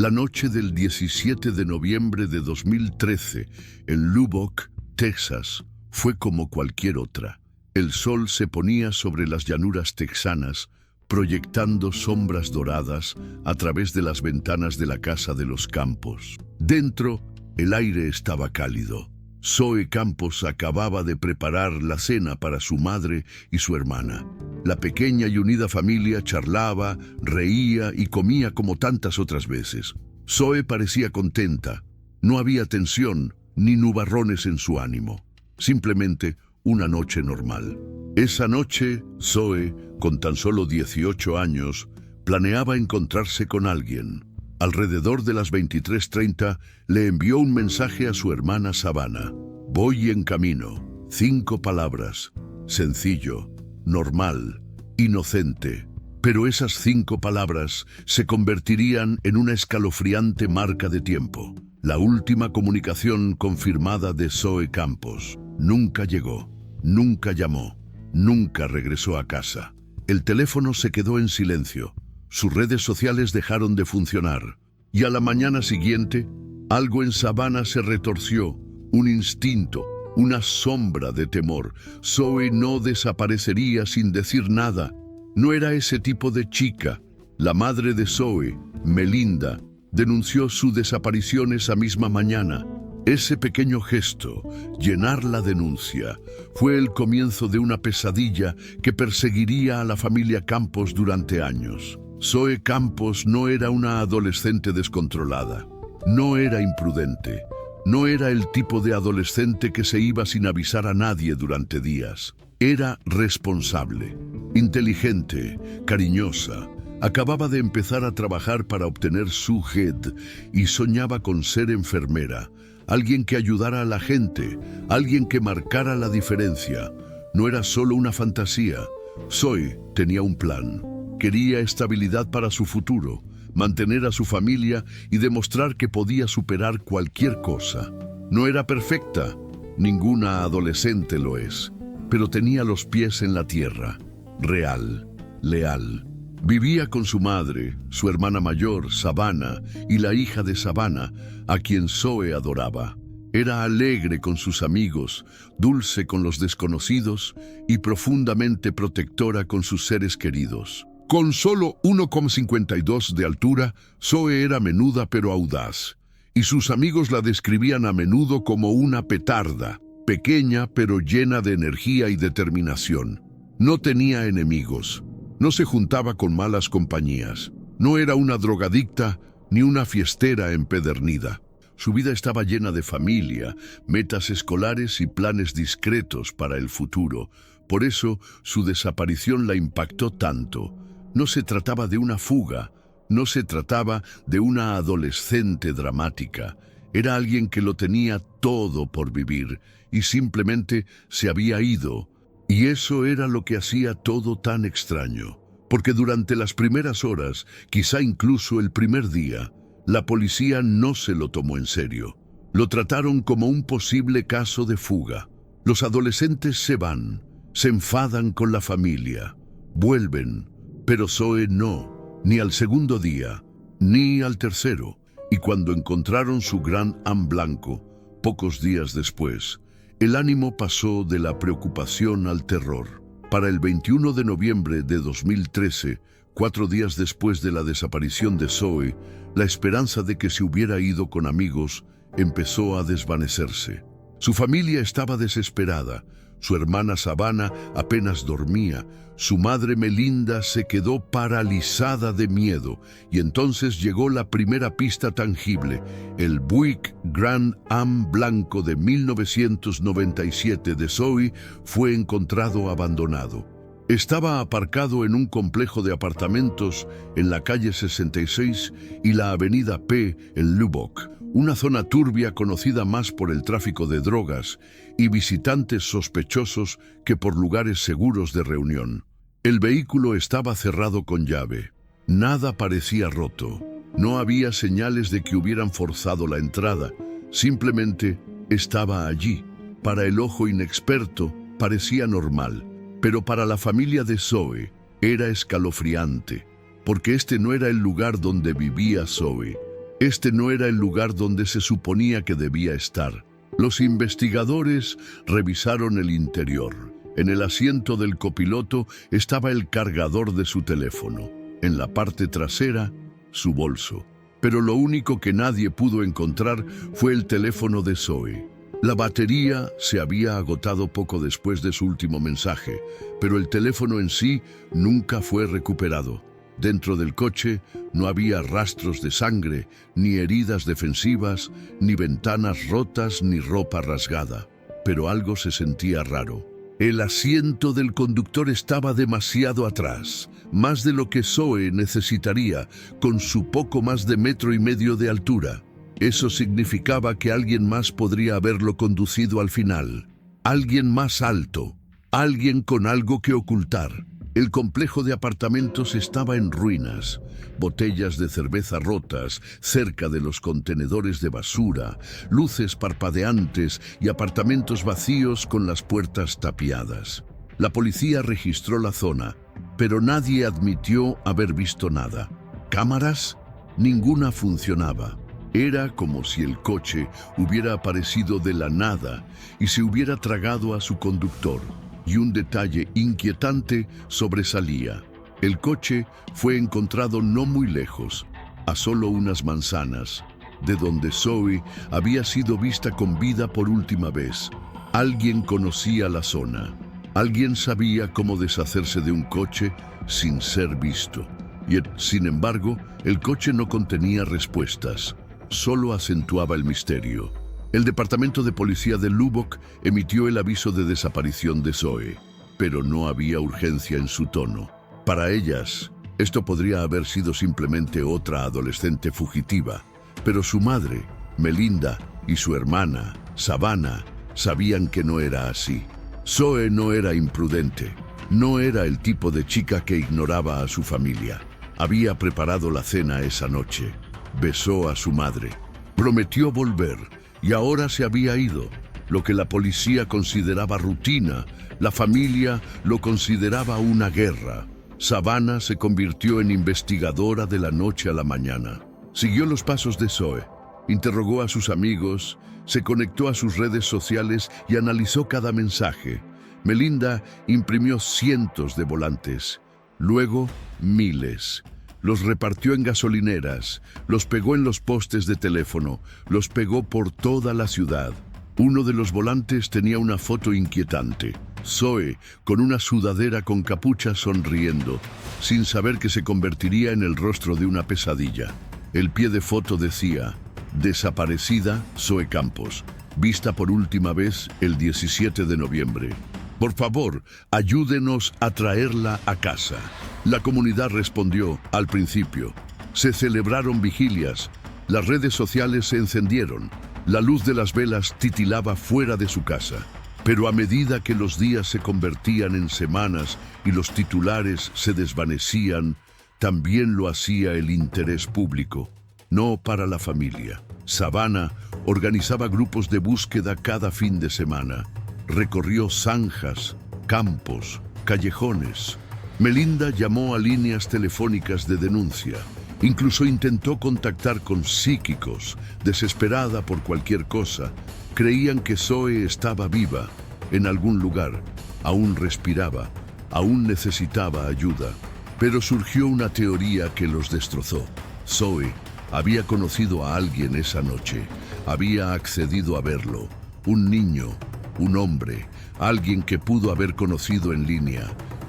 La noche del 17 de noviembre de 2013, en Lubbock, Texas, fue como cualquier otra. El sol se ponía sobre las llanuras texanas, proyectando sombras doradas a través de las ventanas de la casa de los Campos. Dentro, el aire estaba cálido. Zoe Campos acababa de preparar la cena para su madre y su hermana. La pequeña y unida familia charlaba, reía y comía como tantas otras veces. Zoe parecía contenta. No había tensión ni nubarrones en su ánimo. Simplemente una noche normal. Esa noche, Zoe, con tan solo 18 años, planeaba encontrarse con alguien. Alrededor de las 23:30, le envió un mensaje a su hermana Savannah. Voy en camino. 5 palabras. Sencillo, normal, inocente. Pero esas 5 palabras se convertirían en una escalofriante marca de tiempo. La última comunicación confirmada de Zoe Campos. Nunca llegó, nunca llamó, nunca regresó a casa. El teléfono se quedó en silencio. Sus redes sociales dejaron de funcionar. Y a la mañana siguiente, algo en Savannah se retorció. Un instinto, una sombra de temor. Zoe no desaparecería sin decir nada. No era ese tipo de chica. La madre de Zoe, Melinda, denunció su desaparición esa misma mañana. Ese pequeño gesto, llenar la denuncia, fue el comienzo de una pesadilla que perseguiría a la familia Campos durante años. Zoe Campos no era una adolescente descontrolada, no era imprudente, no era el tipo de adolescente que se iba sin avisar a nadie durante días. Era responsable, inteligente, cariñosa. Acababa de empezar a trabajar para obtener su GED y soñaba con ser enfermera, alguien que ayudara a la gente, alguien que marcara la diferencia. No era solo una fantasía. Zoe tenía un plan. Quería estabilidad para su futuro, mantener a su familia y demostrar que podía superar cualquier cosa. No era perfecta, ninguna adolescente lo es, pero tenía los pies en la tierra, real, leal. Vivía con su madre, su hermana mayor, Savannah, y la hija de Savannah, a quien Zoe adoraba. Era alegre con sus amigos, dulce con los desconocidos y profundamente protectora con sus seres queridos. Con solo 1,52 de altura, Zoe era menuda pero audaz, y sus amigos la describían a menudo como una petarda, pequeña pero llena de energía y determinación. No tenía enemigos. No se juntaba con malas compañías. No era una drogadicta ni una fiestera empedernida. Su vida estaba llena de familia, metas escolares y planes discretos para el futuro. Por eso, su desaparición la impactó tanto. No se trataba de una fuga, no se trataba de una adolescente dramática. Era alguien que lo tenía todo por vivir y simplemente se había ido. Y eso era lo que hacía todo tan extraño, porque durante las primeras horas, quizá incluso el primer día, la policía no se lo tomó en serio. Lo trataron como un posible caso de fuga. Los adolescentes se van, se enfadan con la familia, vuelven, pero Zoe no, ni al segundo día, ni al tercero. Y cuando encontraron su gran Am blanco, pocos días después, el ánimo pasó de la preocupación al terror. Para el 21 de noviembre de 2013, 4 días después de la desaparición de Zoe, la esperanza de que se hubiera ido con amigos empezó a desvanecerse. Su familia estaba desesperada. Su hermana Savannah apenas dormía. Su madre Melinda se quedó paralizada de miedo y entonces llegó la primera pista tangible. El Buick Grand Am blanco de 1997 de Zoe fue encontrado abandonado. Estaba aparcado en un complejo de apartamentos en la calle 66 y la avenida P en Lubbock, una zona turbia conocida más por el tráfico de drogas y visitantes sospechosos que por lugares seguros de reunión. El vehículo estaba cerrado con llave. Nada parecía roto. No había señales de que hubieran forzado la entrada. Simplemente estaba allí. Para el ojo inexperto parecía normal, pero para la familia de Zoe era escalofriante, porque este no era el lugar donde vivía Zoe. Este no era el lugar donde se suponía que debía estar. Los investigadores revisaron el interior. En el asiento del copiloto estaba el cargador de su teléfono. En la parte trasera, su bolso. Pero lo único que nadie pudo encontrar fue el teléfono de Zoe. La batería se había agotado poco después de su último mensaje, pero el teléfono en sí nunca fue recuperado. Dentro del coche no había rastros de sangre, ni heridas defensivas, ni ventanas rotas, ni ropa rasgada. Pero algo se sentía raro. El asiento del conductor estaba demasiado atrás, más de lo que Zoe necesitaría, con su poco más de 1,5 metros de altura. Eso significaba que alguien más podría haberlo conducido al final. Alguien más alto, alguien con algo que ocultar. El complejo de apartamentos estaba en ruinas. Botellas de cerveza rotas cerca de los contenedores de basura, luces parpadeantes y apartamentos vacíos con las puertas tapiadas. La policía registró la zona, pero nadie admitió haber visto nada. ¿Cámaras? Ninguna funcionaba. Era como si el coche hubiera aparecido de la nada y se hubiera tragado a su conductor. Y un detalle inquietante sobresalía. El coche fue encontrado no muy lejos, a solo unas manzanas, de donde Zoe había sido vista con vida por última vez. Alguien conocía la zona. Alguien sabía cómo deshacerse de un coche sin ser visto. Y, sin embargo, el coche no contenía respuestas. Solo acentuaba el misterio. El Departamento de Policía de Lubbock emitió el aviso de desaparición de Zoe, pero no había urgencia en su tono. Para ellas, esto podría haber sido simplemente otra adolescente fugitiva, pero su madre, Melinda, y su hermana, Savannah, sabían que no era así. Zoe no era imprudente, no era el tipo de chica que ignoraba a su familia. Había preparado la cena esa noche, besó a su madre, prometió volver, y ahora se había ido. Lo que la policía consideraba rutina, la familia lo consideraba una guerra. Savannah se convirtió en investigadora de la noche a la mañana. Siguió los pasos de Zoe, interrogó a sus amigos, se conectó a sus redes sociales y analizó cada mensaje. Melinda imprimió cientos de volantes, luego miles. Los repartió en gasolineras, los pegó en los postes de teléfono, los pegó por toda la ciudad. Uno de los volantes tenía una foto inquietante. Zoe, con una sudadera con capucha sonriendo, sin saber que se convertiría en el rostro de una pesadilla. El pie de foto decía: desaparecida Zoe Campos, vista por última vez el 17 de noviembre. Por favor, ayúdenos a traerla a casa. La comunidad respondió al principio. Se celebraron vigilias, las redes sociales se encendieron, la luz de las velas titilaba fuera de su casa. Pero a medida que los días se convertían en semanas y los titulares se desvanecían, también lo hacía el interés público, no para la familia. Savannah organizaba grupos de búsqueda cada fin de semana. Recorrió zanjas, campos, callejones. Melinda llamó a líneas telefónicas de denuncia. Incluso intentó contactar con psíquicos, desesperada por cualquier cosa. Creían que Zoe estaba viva, en algún lugar, aún respiraba, aún necesitaba ayuda. Pero surgió una teoría que los destrozó. Zoe había conocido a alguien esa noche, había accedido a verlo, un niño, un hombre, alguien que pudo haber conocido en línea,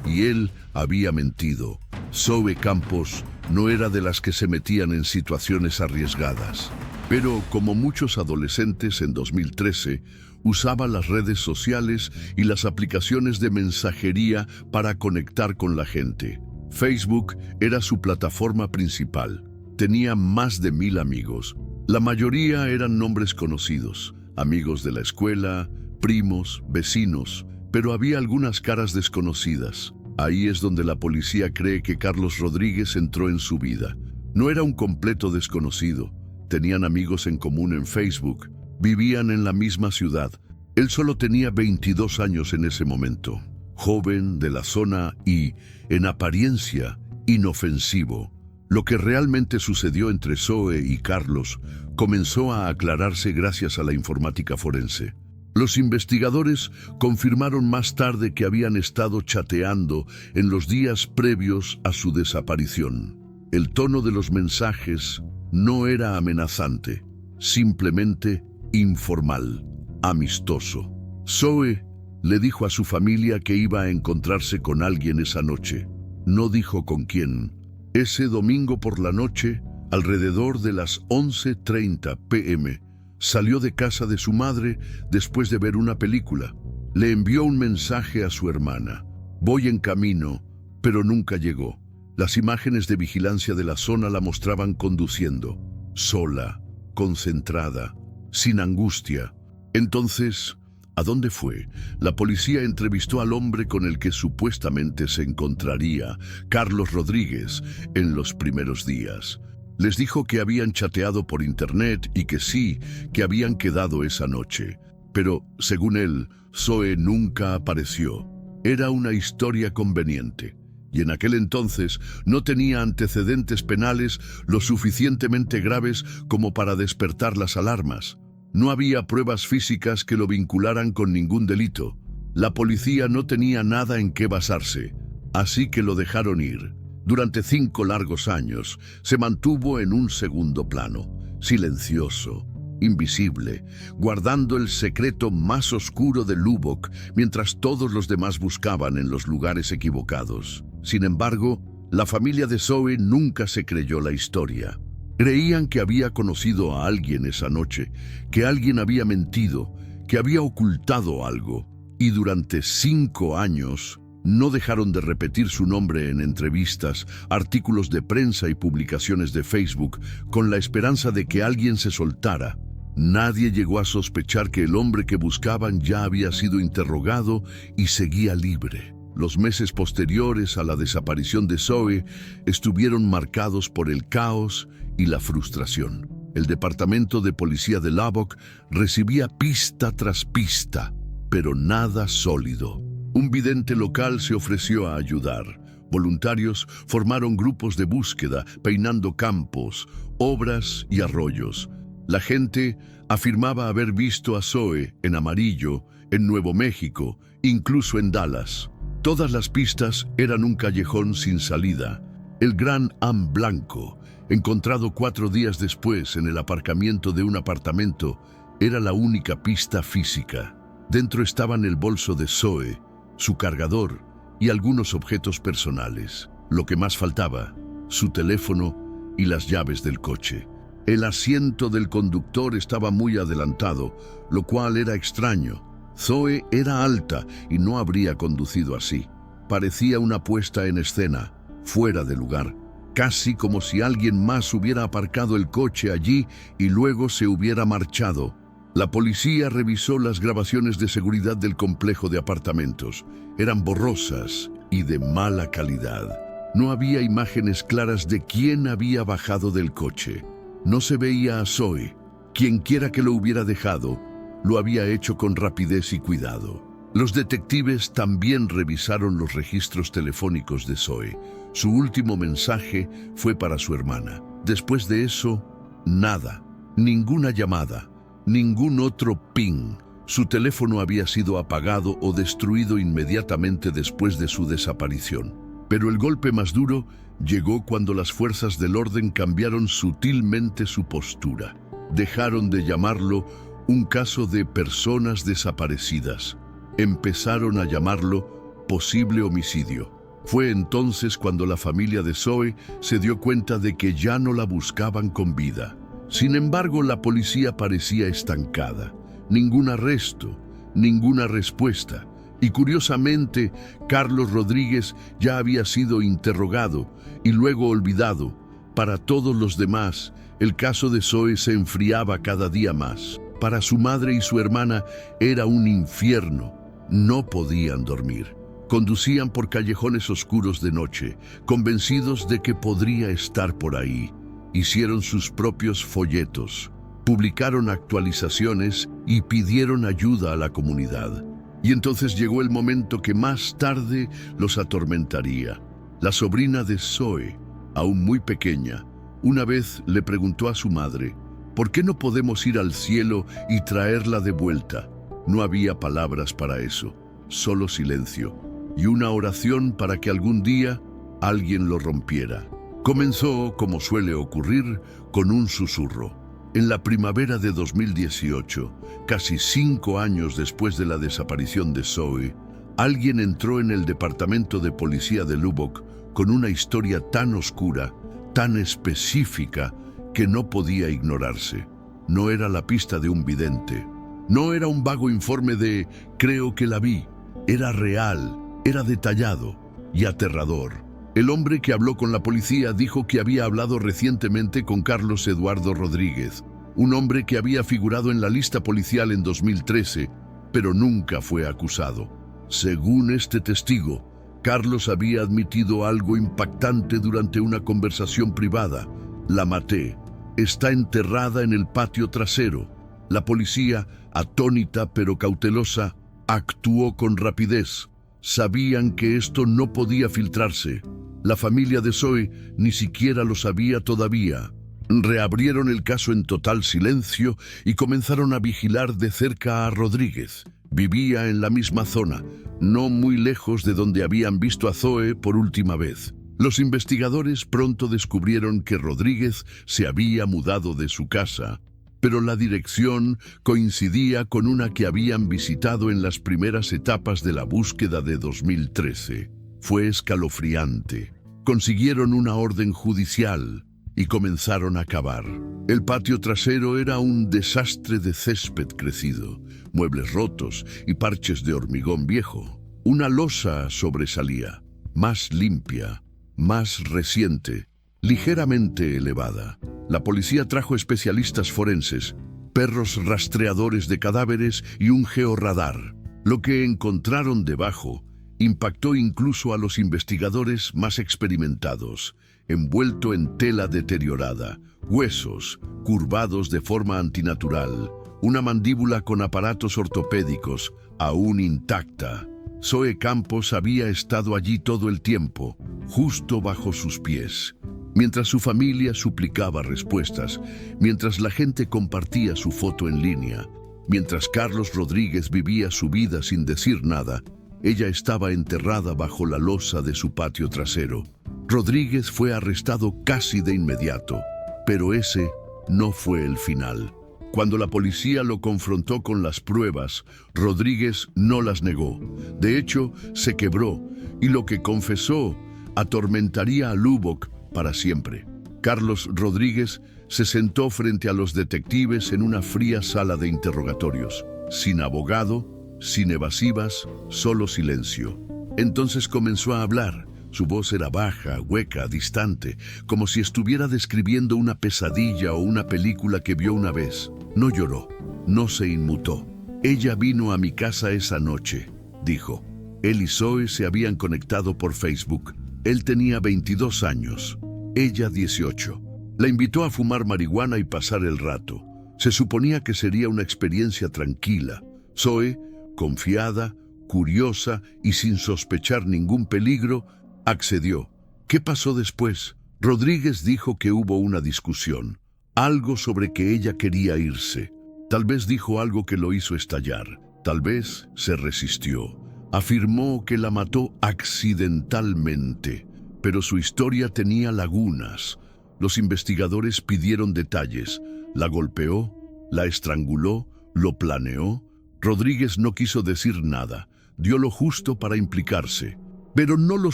y él había mentido. Zoe Campos no era de las que se metían en situaciones arriesgadas. Pero, como muchos adolescentes en 2013, usaba las redes sociales y las aplicaciones de mensajería para conectar con la gente. Facebook era su plataforma principal. Tenía más de 1,000 amigos. La mayoría eran nombres conocidos, amigos de la escuela, primos, vecinos, pero había algunas caras desconocidas. Ahí es donde la policía cree que Carlos Rodríguez entró en su vida. No era un completo desconocido. Tenían amigos en común en Facebook. Vivían en la misma ciudad. Él solo tenía 22 años en ese momento. Joven, de la zona y, en apariencia, inofensivo. Lo que realmente sucedió entre Zoe y Carlos comenzó a aclararse gracias a la informática forense. Los investigadores confirmaron más tarde que habían estado chateando en los días previos a su desaparición. El tono de los mensajes no era amenazante, simplemente informal, amistoso. Zoe le dijo a su familia que iba a encontrarse con alguien esa noche. No dijo con quién. Ese domingo por la noche, alrededor de las 11:30 p.m., salió de casa de su madre después de ver una película. Le envió un mensaje a su hermana. Voy en camino, pero nunca llegó. Las imágenes de vigilancia de la zona la mostraban conduciendo, sola, concentrada, sin angustia. Entonces, ¿a dónde fue? La policía entrevistó al hombre con el que supuestamente se encontraría, Carlos Rodríguez, en los primeros días. Les dijo que habían chateado por internet y que sí, que habían quedado esa noche. Pero, según él, Zoe nunca apareció. Era una historia conveniente. Y en aquel entonces no tenía antecedentes penales lo suficientemente graves como para despertar las alarmas. No había pruebas físicas que lo vincularan con ningún delito. La policía no tenía nada en qué basarse, así que lo dejaron ir. Durante 5 largos años se mantuvo en un segundo plano, silencioso, invisible, guardando el secreto más oscuro de Lubbock mientras todos los demás buscaban en los lugares equivocados. Sin embargo, la familia de Zoe nunca se creyó la historia. Creían que había conocido a alguien esa noche, que alguien había mentido, que había ocultado algo. Y durante 5 años no dejaron de repetir su nombre en entrevistas, artículos de prensa y publicaciones de Facebook, con la esperanza de que alguien se soltara. Nadie llegó a sospechar que el hombre que buscaban ya había sido interrogado y seguía libre. Los meses posteriores a la desaparición de Zoe estuvieron marcados por el caos y la frustración. El departamento de policía de Lubbock recibía pista tras pista, pero nada sólido. Un vidente local se ofreció a ayudar. Voluntarios formaron grupos de búsqueda, peinando campos, obras y arroyos. La gente afirmaba haber visto a Zoe en Amarillo, en Nuevo México, incluso en Dallas. Todas las pistas eran un callejón sin salida. El gran Am Blanco, encontrado 4 días después en el aparcamiento de un apartamento, era la única pista física. Dentro estaban el bolso de Zoe, su cargador y algunos objetos personales. Lo que más faltaba, su teléfono y las llaves del coche. El asiento del conductor estaba muy adelantado, lo cual era extraño. Zoe era alta y no habría conducido así. Parecía una puesta en escena, fuera de lugar, casi como si alguien más hubiera aparcado el coche allí y luego se hubiera marchado. La policía revisó las grabaciones de seguridad del complejo de apartamentos. Eran borrosas y de mala calidad. No había imágenes claras de quién había bajado del coche. No se veía a Zoe. Quienquiera que lo hubiera dejado, lo había hecho con rapidez y cuidado. Los detectives también revisaron los registros telefónicos de Zoe. Su último mensaje fue para su hermana. Después de eso, nada. Ninguna llamada. Ningún otro ping. Su teléfono había sido apagado o destruido inmediatamente después de su desaparición. Pero el golpe más duro llegó cuando las fuerzas del orden cambiaron sutilmente su postura. Dejaron de llamarlo un caso de personas desaparecidas. Empezaron a llamarlo posible homicidio. Fue entonces cuando la familia de Zoe se dio cuenta de que ya no la buscaban con vida. Sin embargo, la policía parecía estancada. Ningún arresto, ninguna respuesta. Y curiosamente, Carlos Rodríguez ya había sido interrogado y luego olvidado. Para todos los demás, el caso de Zoe se enfriaba cada día más. Para su madre y su hermana era un infierno. No podían dormir. Conducían por callejones oscuros de noche, convencidos de que podría estar por ahí. Hicieron sus propios folletos, publicaron actualizaciones y pidieron ayuda a la comunidad. Y entonces llegó el momento que más tarde los atormentaría. La sobrina de Zoe, Aún muy pequeña, una vez le preguntó a su madre, ¿por qué no podemos ir al cielo y traerla de vuelta? No había palabras para eso, solo silencio y una oración para que algún día alguien lo rompiera. Comenzó, como suele ocurrir, con un susurro. En la primavera de 2018, casi 5 años después de la desaparición de Zoe, alguien entró en el departamento de policía de Lubbock con una historia tan oscura, tan específica, que no podía ignorarse. No era la pista de un vidente. No era un vago informe de «creo que la vi». Era real, era detallado y aterrador. El hombre que habló con la policía dijo que había hablado recientemente con Carlos Eduardo Rodríguez, un hombre que había figurado en la lista policial en 2013, pero nunca fue acusado. Según este testigo, Carlos había admitido algo impactante durante una conversación privada. «La maté. Está enterrada en el patio trasero». La policía, atónita pero cautelosa, actuó con rapidez. Sabían que esto no podía filtrarse. La familia de Zoe ni siquiera lo sabía todavía. Reabrieron el caso en total silencio y comenzaron a vigilar de cerca a Rodríguez. Vivía en la misma zona, no muy lejos de donde habían visto a Zoe por última vez. Los investigadores pronto descubrieron que Rodríguez se había mudado de su casa, pero la dirección coincidía con una que habían visitado en las primeras etapas de la búsqueda de 2013. Fue escalofriante. Consiguieron una orden judicial y comenzaron a cavar. El patio trasero era un desastre de césped crecido, muebles rotos y parches de hormigón viejo. Una losa sobresalía, más limpia, más reciente, ligeramente elevada. La policía trajo especialistas forenses, perros rastreadores de cadáveres y un georradar. Lo que encontraron debajo impactó incluso a los investigadores más experimentados. Envuelto en tela deteriorada, huesos curvados de forma antinatural, una mandíbula con aparatos ortopédicos aún intacta. Zoe Campos había estado allí todo el tiempo, justo bajo sus pies. Mientras su familia suplicaba respuestas, mientras la gente compartía su foto en línea, mientras Carlos Rodríguez vivía su vida sin decir nada, ella estaba enterrada bajo la losa de su patio trasero. Rodríguez fue arrestado casi de inmediato, pero ese no fue el final. Cuando la policía lo confrontó con las pruebas, Rodríguez no las negó. De hecho, se quebró, y lo que confesó atormentaría a Lubbock para siempre. Carlos Rodríguez se sentó frente a los detectives en una fría sala de interrogatorios, sin abogado, sin evasivas, solo silencio. Entonces comenzó a hablar. Su voz era baja, hueca, distante, como si estuviera describiendo una pesadilla o una película que vio una vez. No lloró, no se inmutó. Ella vino a mi casa esa noche, dijo. Él y Zoe se habían conectado por Facebook. Él tenía 22 años, ella 18. La invitó a fumar marihuana y pasar el rato. Se suponía que sería una experiencia tranquila. Zoe, confiada, curiosa y sin sospechar ningún peligro, accedió. ¿Qué pasó después? Rodríguez dijo que hubo una discusión, algo sobre que ella quería irse. Tal vez dijo algo que lo hizo estallar, tal vez se resistió. Afirmó que la mató accidentalmente, pero su historia tenía lagunas. Los investigadores pidieron detalles. ¿La golpeó? ¿La estranguló? ¿Lo planeó? Rodríguez no quiso decir nada. Dio lo justo para implicarse, pero no lo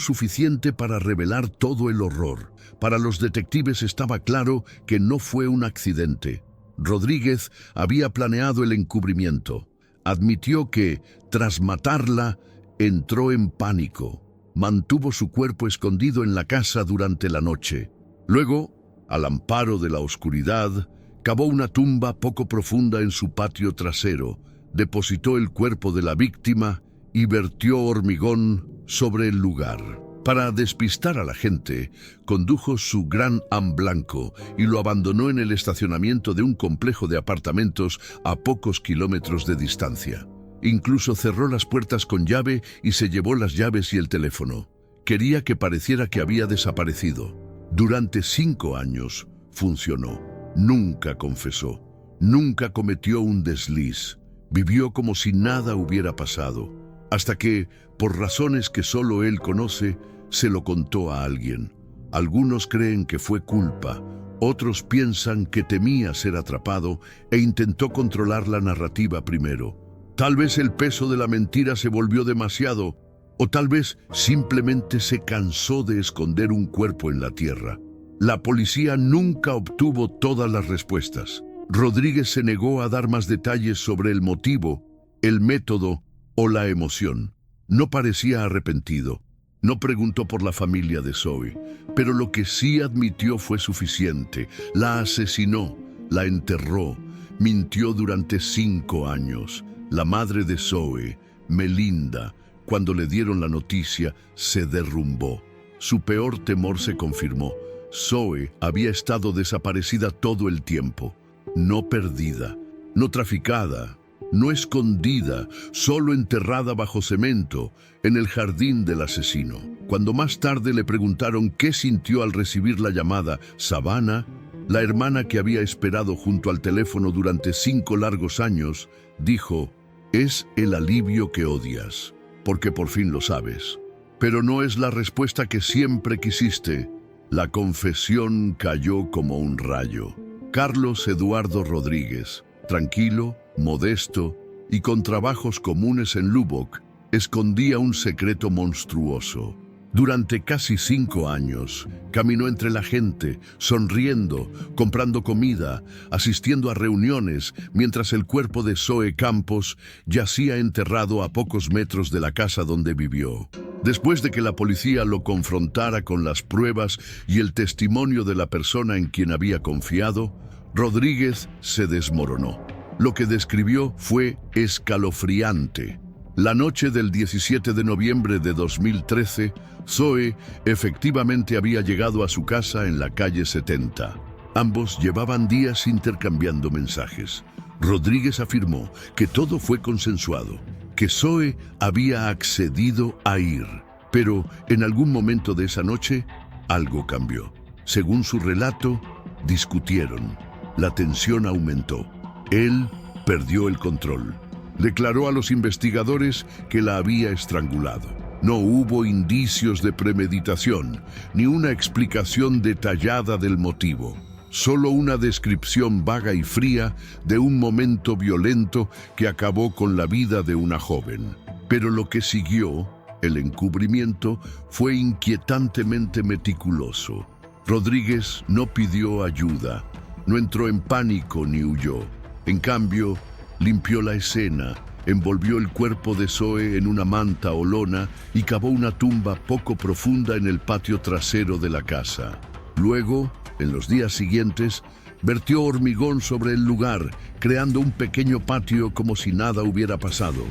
suficiente para revelar todo el horror. Para los detectives estaba claro que no fue un accidente. Rodríguez había planeado el encubrimiento. Admitió que, tras matarla, entró en pánico. Mantuvo su cuerpo escondido en la casa durante la noche. Luego, al amparo de la oscuridad, cavó una tumba poco profunda en su patio trasero, depositó el cuerpo de la víctima y vertió hormigón sobre el lugar. Para despistar a la gente, condujo su Gran Am blanco y lo abandonó en el estacionamiento de un complejo de apartamentos a pocos kilómetros de distancia. Incluso cerró las puertas con llave y se llevó las llaves y el teléfono. Quería que pareciera que había desaparecido. Durante 5 años funcionó. Nunca confesó. Nunca cometió un desliz. Vivió como si nada hubiera pasado. Hasta que, por razones que solo él conoce, se lo contó a alguien. Algunos creen que fue culpa. Otros piensan que temía ser atrapado e intentó controlar la narrativa primero. Tal vez el peso de la mentira se volvió demasiado, o tal vez simplemente se cansó de esconder un cuerpo en la tierra. La policía nunca obtuvo todas las respuestas. Rodríguez se negó a dar más detalles sobre el motivo, el método o la emoción. No parecía arrepentido. No preguntó por la familia de Zoe, pero lo que sí admitió fue suficiente. La asesinó, la enterró, mintió durante 5 años. La madre de Zoe, Melinda, cuando le dieron la noticia, se derrumbó. Su peor temor se confirmó. Zoe había estado desaparecida todo el tiempo. No perdida, no traficada, no escondida, solo enterrada bajo cemento, en el jardín del asesino. Cuando más tarde le preguntaron qué sintió al recibir la llamada, Savannah, la hermana que había esperado junto al teléfono durante 5 largos años, dijo: «Es el alivio que odias, porque por fin lo sabes». Pero no es la respuesta que siempre quisiste. La confesión cayó como un rayo. Carlos Eduardo Rodríguez, tranquilo, modesto y con trabajos comunes en Lubbock, escondía un secreto monstruoso. Durante casi 5 años, caminó entre la gente, sonriendo, comprando comida, asistiendo a reuniones, mientras el cuerpo de Zoe Campos yacía enterrado a pocos metros de la casa donde vivió. Después de que la policía lo confrontara con las pruebas y el testimonio de la persona en quien había confiado, Rodríguez se desmoronó. Lo que describió fue escalofriante. La noche del 17 de noviembre de 2013, Zoe efectivamente había llegado a su casa en la calle 70. Ambos llevaban días intercambiando mensajes. Rodríguez afirmó que todo fue consensuado, que Zoe había accedido a ir. Pero en algún momento de esa noche, algo cambió. Según su relato, discutieron. La tensión aumentó. Él perdió el control. Declaró a los investigadores que la había estrangulado. No hubo indicios de premeditación, ni una explicación detallada del motivo. Solo una descripción vaga y fría de un momento violento que acabó con la vida de una joven. Pero lo que siguió, el encubrimiento, fue inquietantemente meticuloso. Rodríguez no pidió ayuda, no entró en pánico ni huyó. En cambio, limpió la escena, envolvió el cuerpo de Zoe en una manta o lona y cavó una tumba poco profunda en el patio trasero de la casa. Luego, en los días siguientes, vertió hormigón sobre el lugar, creando un pequeño patio como si nada hubiera pasado.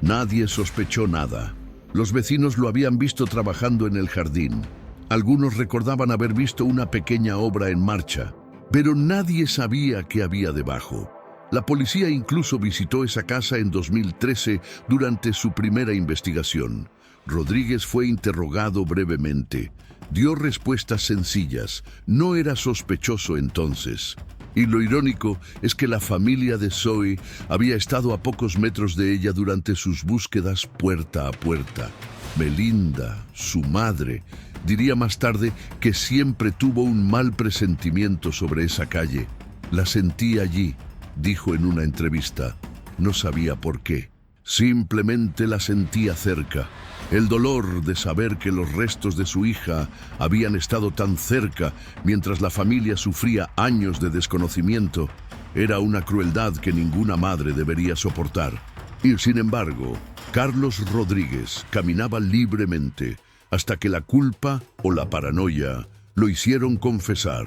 Nadie sospechó nada. Los vecinos lo habían visto trabajando en el jardín. Algunos recordaban haber visto una pequeña obra en marcha, pero nadie sabía qué había debajo. La policía incluso visitó esa casa en 2013 durante su primera investigación. Rodríguez fue interrogado brevemente. Dio respuestas sencillas. No era sospechoso entonces. Y lo irónico es que la familia de Zoe había estado a pocos metros de ella durante sus búsquedas puerta a puerta. Melinda, su madre, diría más tarde que siempre tuvo un mal presentimiento sobre esa calle. La sentí allí, dijo en una entrevista. No sabía por qué. Simplemente la sentía cerca. El dolor de saber que los restos de su hija habían estado tan cerca mientras la familia sufría años de desconocimiento era una crueldad que ninguna madre debería soportar. Y sin embargo, Carlos Rodríguez caminaba libremente hasta que la culpa o la paranoia lo hicieron confesar.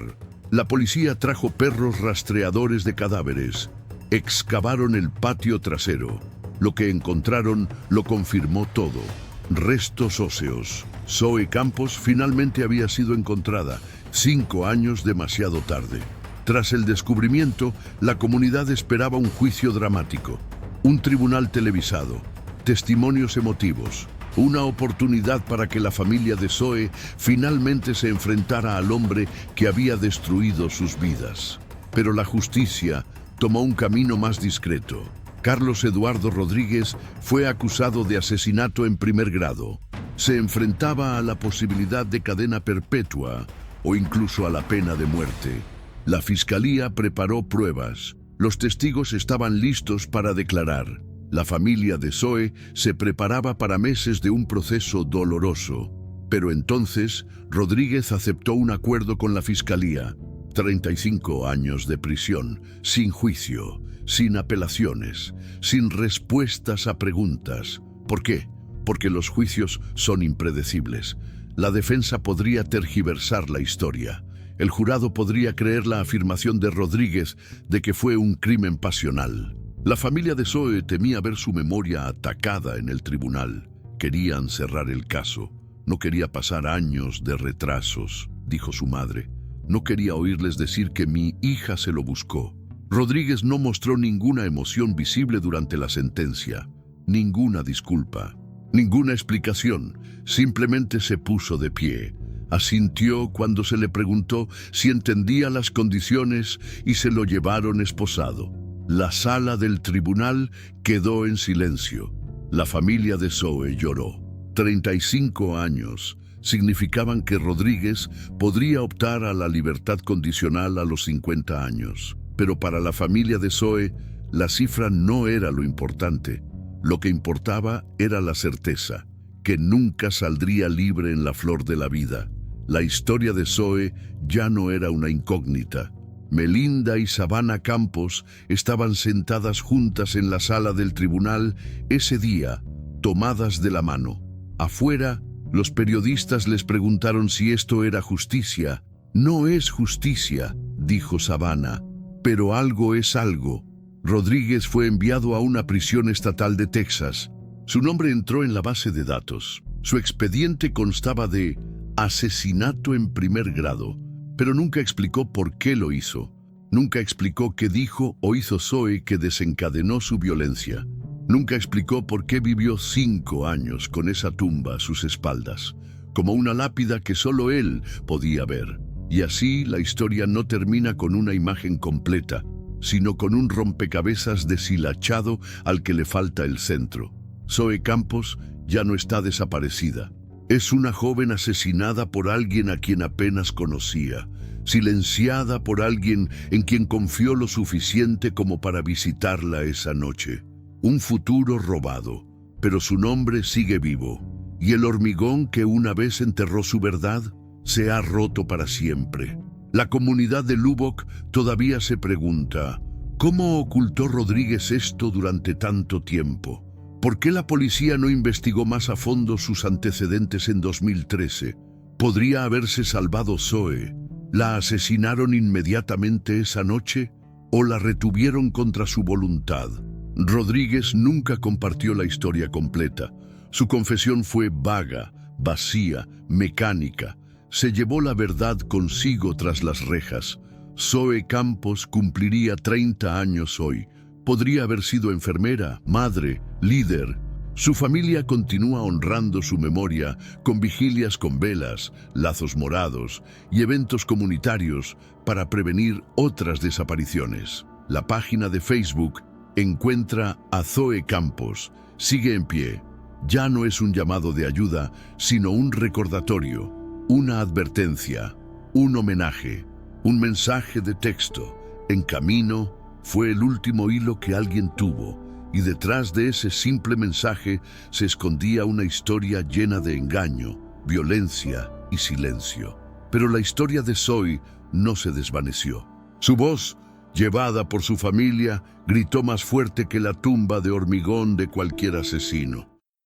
La policía trajo perros rastreadores de cadáveres. Excavaron el patio trasero. Lo que encontraron lo confirmó todo. Restos óseos. Zoe Campos finalmente había sido encontrada, 5 años demasiado tarde. Tras el descubrimiento, la comunidad esperaba un juicio dramático, un tribunal televisado, testimonios emotivos, Una oportunidad para que la familia de Zoe finalmente se enfrentara al hombre que había destruido sus vidas. Pero la justicia tomó un camino más discreto. Carlos Eduardo Rodríguez fue acusado de asesinato en primer grado. Se enfrentaba a la posibilidad de cadena perpetua o incluso a la pena de muerte. La fiscalía preparó pruebas. Los testigos estaban listos para declarar. La familia de Zoe se preparaba para meses de un proceso doloroso. Pero entonces, Rodríguez aceptó un acuerdo con la fiscalía. 35 años de prisión, sin juicio, sin apelaciones, sin respuestas a preguntas. ¿Por qué? Porque los juicios son impredecibles. La defensa podría tergiversar la historia. El jurado podría creer la afirmación de Rodríguez de que fue un crimen pasional. La familia de Zoe temía ver su memoria atacada en el tribunal. Querían cerrar el caso. No quería pasar años de retrasos, dijo su madre. No quería oírles decir que mi hija se lo buscó. Rodríguez no mostró ninguna emoción visible durante la sentencia, ninguna disculpa, ninguna explicación. Simplemente se puso de pie. Asintió cuando se le preguntó si entendía las condiciones y se lo llevaron esposado. La sala del tribunal quedó en silencio. La familia de Zoe lloró. 35 años significaban que Rodríguez podría optar a la libertad condicional a los 50 años. Pero para la familia de Zoe, la cifra no era lo importante. Lo que importaba era la certeza, que nunca saldría libre en la flor de la vida. La historia de Zoe ya no era una incógnita. Melinda y Savannah Campos estaban sentadas juntas en la sala del tribunal ese día, tomadas de la mano. Afuera, los periodistas les preguntaron si esto era justicia. No es justicia, dijo Savannah, pero algo es algo. Rodríguez fue enviado a una prisión estatal de Texas. Su nombre entró en la base de datos. Su expediente constaba de asesinato en primer grado, pero nunca explicó por qué lo hizo. Nunca explicó qué dijo o hizo Zoe que desencadenó su violencia. Nunca explicó por qué vivió 5 años con esa tumba a sus espaldas, como una lápida que solo él podía ver. Y así la historia no termina con una imagen completa, sino con un rompecabezas deshilachado al que le falta el centro. Zoe Campos ya no está desaparecida. Es una joven asesinada por alguien a quien apenas conocía, silenciada por alguien en quien confió lo suficiente como para visitarla esa noche. Un futuro robado, pero su nombre sigue vivo, y el hormigón que una vez enterró su verdad se ha roto para siempre. La comunidad de Lubbock todavía se pregunta, ¿cómo ocultó Rodríguez esto durante tanto tiempo? ¿Por qué la policía no investigó más a fondo sus antecedentes en 2013? ¿Podría haberse salvado Zoe? ¿La asesinaron inmediatamente esa noche o la retuvieron contra su voluntad? Rodríguez nunca compartió la historia completa. Su confesión fue vaga, vacía, mecánica. Se llevó la verdad consigo tras las rejas. Zoe Campos cumpliría 30 años hoy. Podría haber sido enfermera, madre, líder. Su familia continúa honrando su memoria con vigilias con velas, lazos morados y eventos comunitarios para prevenir otras desapariciones. La página de Facebook Encuentra a Zoe Campos sigue en pie. Ya no es un llamado de ayuda, sino un recordatorio, una advertencia, un homenaje, un mensaje de texto. En camino fue el último hilo que alguien tuvo, y detrás de ese simple mensaje se escondía una historia llena de engaño, violencia y silencio. Pero la historia de Zoe no se desvaneció. Su voz, llevada por su familia, gritó más fuerte que la tumba de hormigón de cualquier asesino.